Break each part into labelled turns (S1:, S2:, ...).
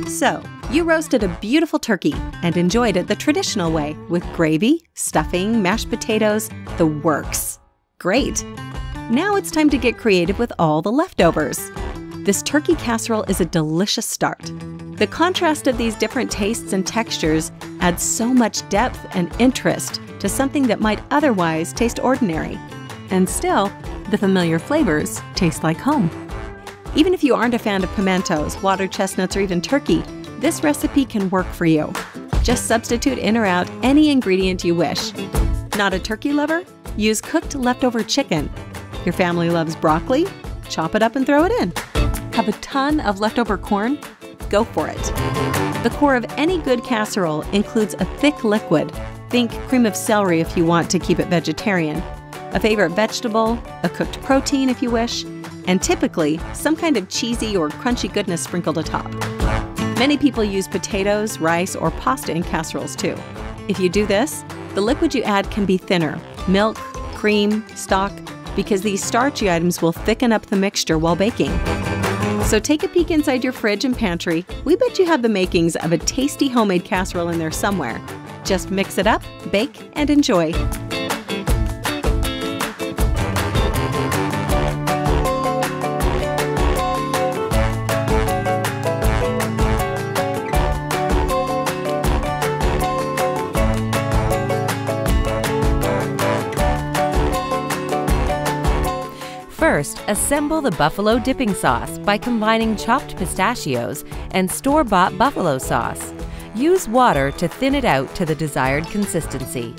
S1: So, you roasted a beautiful turkey and enjoyed it the traditional way with gravy, stuffing, mashed potatoes, the works. Great! Now it's time to get creative with all the leftovers. This turkey casserole is a delicious start. The contrast of these different tastes and textures adds so much depth and interest to something that might otherwise taste ordinary. And still, the familiar flavors taste like home. Even if you aren't a fan of pimentos, water chestnuts, or even turkey, this recipe can work for you. Just substitute in or out any ingredient you wish. Not a turkey lover? Use cooked leftover chicken. Your family loves broccoli? Chop it up and throw it in. Have a ton of leftover corn? Go for it. The core of any good casserole includes a thick liquid. Think cream of celery if you want to keep it vegetarian, a favorite vegetable, a cooked protein if you wish, and typically some kind of cheesy or crunchy goodness sprinkled atop. Many people use potatoes, rice, or pasta in casseroles too. If you do this, the liquid you add can be thinner, milk, cream, stock, because these starchy items will thicken up the mixture while baking. So take a peek inside your fridge and pantry. We bet you have the makings of a tasty homemade casserole in there somewhere. Just mix it up, bake, and enjoy.
S2: First, assemble the buffalo dipping sauce by combining chopped pistachios and store-bought buffalo sauce. Use water to thin it out to the desired consistency.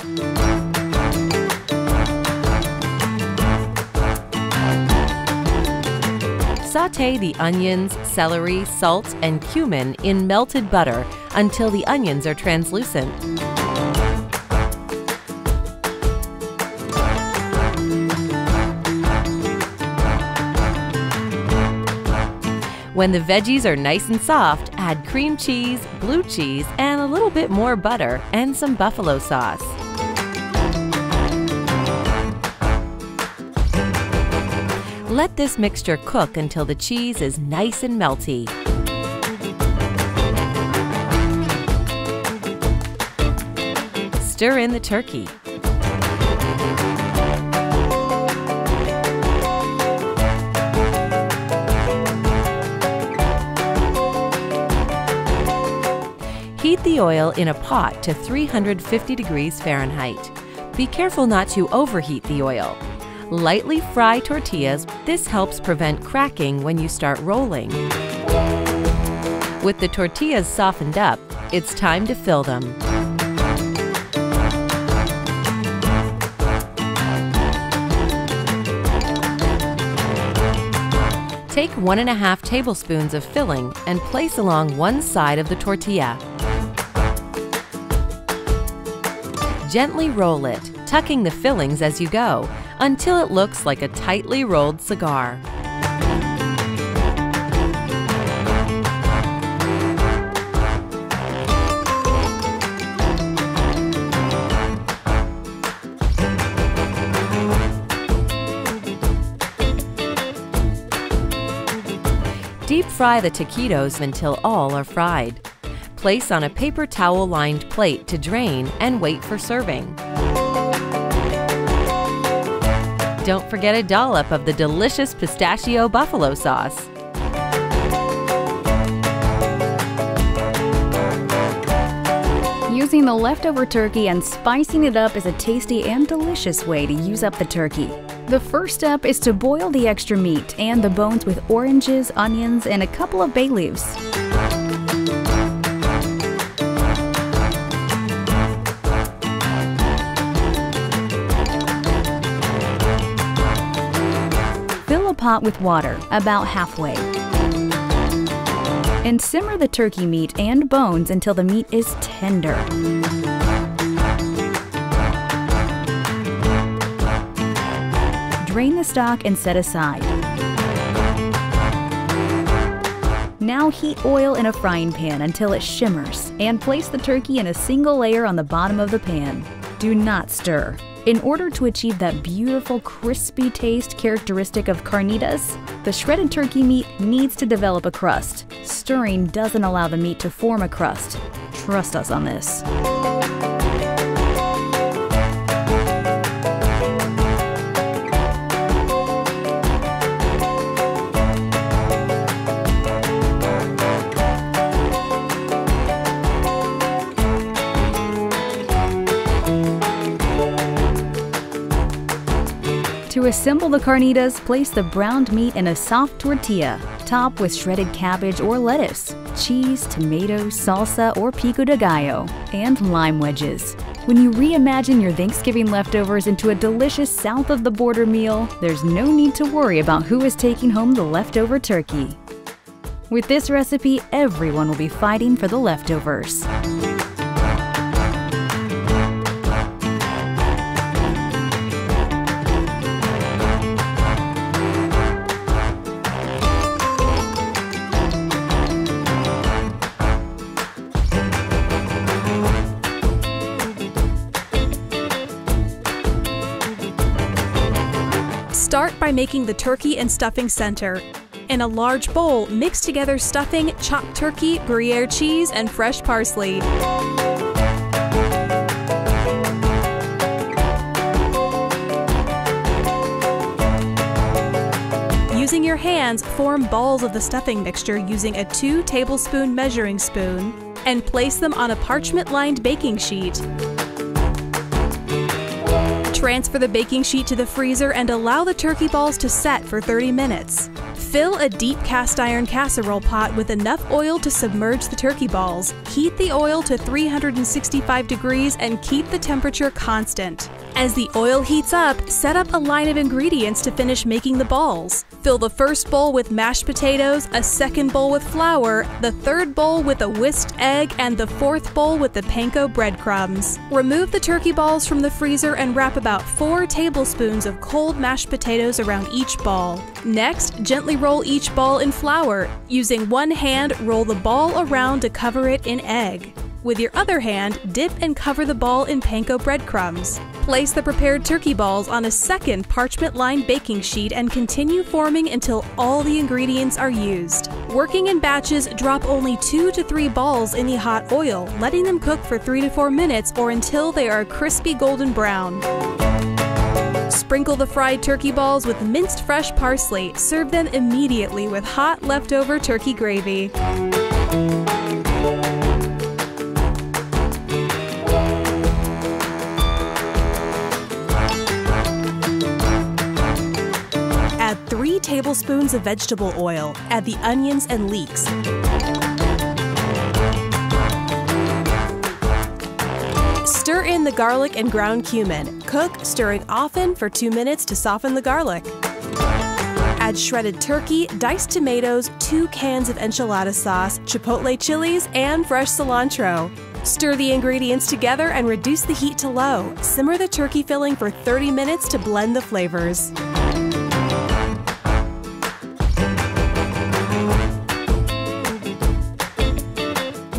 S2: Sauté the onions, celery, salt, and cumin in melted butter until the onions are translucent. When the veggies are nice and soft, add cream cheese, blue cheese, and a little bit more butter and some buffalo sauce. Let this mixture cook until the cheese is nice and melty. Stir in the turkey. Heat the oil in a pot to 350 degrees Fahrenheit. Be careful not to overheat the oil. Lightly fry tortillas. This helps prevent cracking when you start rolling. With the tortillas softened up, it's time to fill them. Take 1½ tablespoons of filling and place along one side of the tortilla. Gently roll it, tucking the fillings as you go, until it looks like a tightly rolled cigar. Deep fry the taquitos until all are fried. Place on a paper towel-lined plate to drain and wait for serving. Don't forget a dollop of the delicious pistachio buffalo sauce.
S3: Using the leftover turkey and spicing it up is a tasty and delicious way to use up the turkey. The first step is to boil the extra meat and the bones with oranges, onions, and a couple of bay leaves. Fill a pot with water, about halfway. And simmer the turkey meat and bones until the meat is tender. Drain the stock and set aside. Now heat oil in a frying pan until it shimmers and place the turkey in a single layer on the bottom of the pan. Do not stir. In order to achieve that beautiful, crispy taste characteristic of carnitas, the shredded turkey meat needs to develop a crust. Stirring doesn't allow the meat to form a crust. Trust us on this. To assemble the carnitas, place the browned meat in a soft tortilla. Top with shredded cabbage or lettuce, cheese, tomato, salsa, or pico de gallo, and lime wedges. When you reimagine your Thanksgiving leftovers into a delicious south-of-the-border meal, there's no need to worry about who is taking home the leftover turkey. With this recipe, everyone will be fighting for the leftovers.
S4: Start by making the turkey and stuffing center. In a large bowl, mix together stuffing, chopped turkey, Gruyere cheese, and fresh parsley. Using your hands, form balls of the stuffing mixture using a 2-tablespoon measuring spoon and place them on a parchment-lined baking sheet. Transfer the baking sheet to the freezer and allow the turkey balls to set for 30 minutes. Fill a deep cast iron casserole pot with enough oil to submerge the turkey balls. Heat the oil to 365 degrees and keep the temperature constant. As the oil heats up, set up a line of ingredients to finish making the balls. Fill the first bowl with mashed potatoes, a second bowl with flour, the third bowl with a whisked egg, and the fourth bowl with the panko breadcrumbs. Remove the turkey balls from the freezer and wrap about 4 tablespoons of cold mashed potatoes around each ball. Next, gently roll each ball in flour. Using one hand, roll the ball around to cover it in egg. With your other hand, dip and cover the ball in panko breadcrumbs. Place the prepared turkey balls on a second parchment-lined baking sheet and continue forming until all the ingredients are used. Working in batches, drop only 2 to 3 balls in the hot oil, letting them cook for 3 to 4 minutes or until they are a crispy golden brown. Sprinkle the fried turkey balls with minced fresh parsley. Serve them immediately with hot leftover turkey gravy. Add 3 tablespoons of vegetable oil. Add the onions and leeks. Stir in the garlic and ground cumin. Cook, stirring often for 2 minutes to soften the garlic. Add shredded turkey, diced tomatoes, 2 cans of enchilada sauce, chipotle chilies, and fresh cilantro. Stir the ingredients together and reduce the heat to low. Simmer the turkey filling for 30 minutes to blend the flavors.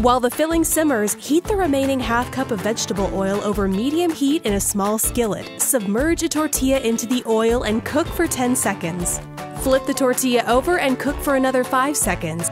S4: While the filling simmers, heat the remaining ½ cup of vegetable oil over medium heat in a small skillet. Submerge a tortilla into the oil and cook for 10 seconds. Flip the tortilla over and cook for another 5 seconds.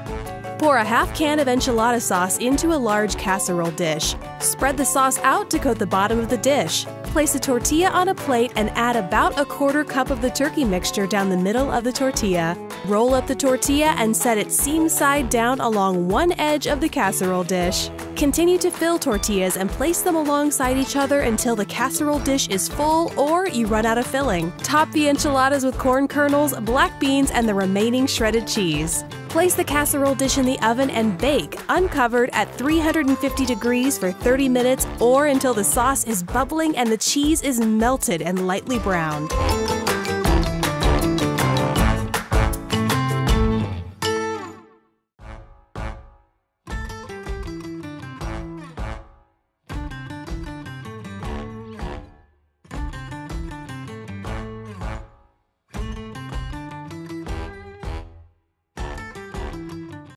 S4: Pour a ½ can of enchilada sauce into a large casserole dish. Spread the sauce out to coat the bottom of the dish. Place a tortilla on a plate and add about a ¼ cup of the turkey mixture down the middle of the tortilla. Roll up the tortilla and set it seam side down along one edge of the casserole dish. Continue to fill tortillas and place them alongside each other until the casserole dish is full or you run out of filling. Top the enchiladas with corn kernels, black beans, and the remaining shredded cheese. Place the casserole dish in the oven and bake, uncovered at 350 degrees for 30 minutes or until the sauce is bubbling and the cheese is melted and lightly browned.